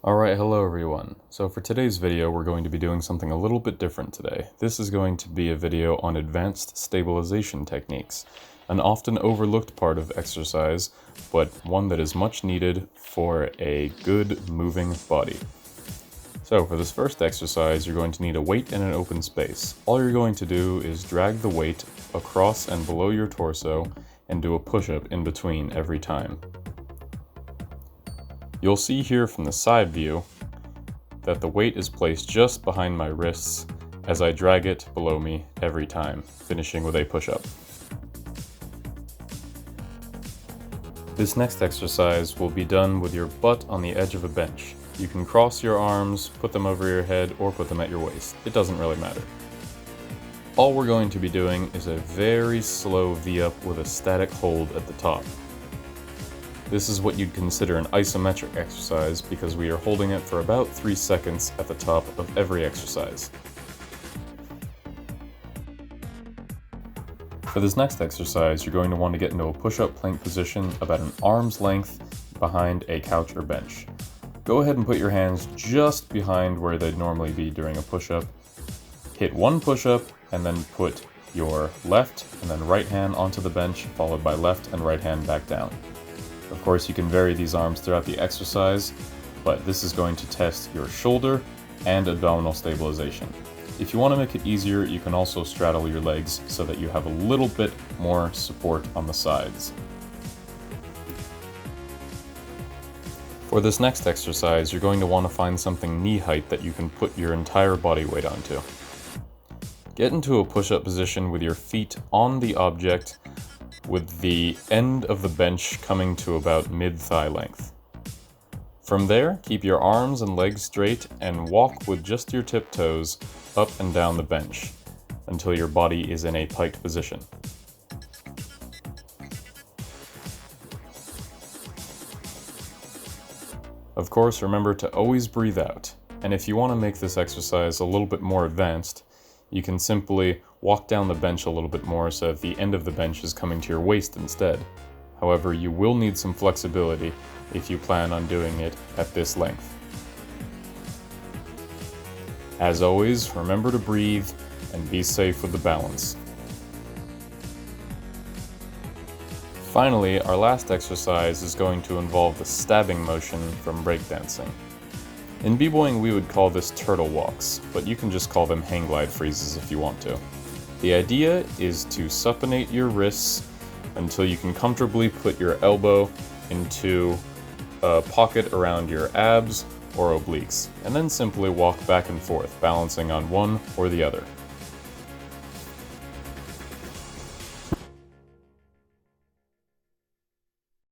Alright, hello everyone. So for today's video, we're going to be doing something a little bit different today. This is going to be a video on advanced stabilization techniques, an often overlooked part of exercise, but one that is much needed for a good moving body. So for this first exercise, you're going to need a weight in an open space. All you're going to do is drag the weight across and below your torso and do a push-up in between every time. You'll see here from the side view that the weight is placed just behind my wrists as I drag it below me every time, finishing with a push-up. This next exercise will be done with your butt on the edge of a bench. You can cross your arms, put them over your head, or put them at your waist. It doesn't really matter. All we're going to be doing is a very slow V-up with a static hold at the top. This is what you'd consider an isometric exercise because we are holding it for about 3 seconds at the top of every exercise. For this next exercise, you're going to want to get into a push-up plank position about an arm's length behind a couch or bench. Go ahead and put your hands just behind where they'd normally be during a push-up. Hit one push-up and then put your left and then right hand onto the bench, followed by left and right hand back down. Of course, you can vary these arms throughout the exercise, but this is going to test your shoulder and abdominal stabilization. If you want to make it easier, you can also straddle your legs so that you have a little bit more support on the sides. For this next exercise, you're going to want to find something knee height that you can put your entire body weight onto. Get into a push-up position with your feet on the object, with the end of the bench coming to about mid-thigh length. From there, keep your arms and legs straight and walk with just your tiptoes up and down the bench until your body is in a piked position. Of course, remember to always breathe out, and if you want to make this exercise a little bit more advanced, you can simply walk down the bench a little bit more so that the end of the bench is coming to your waist instead. However, you will need some flexibility if you plan on doing it at this length. As always, remember to breathe and be safe with the balance. Finally, our last exercise is going to involve the stabbing motion from breakdancing. In b-boying, we would call this turtle walks, but you can just call them hang glide freezes if you want to. The idea is to supinate your wrists until you can comfortably put your elbow into a pocket around your abs or obliques, and then simply walk back and forth, balancing on one or the other.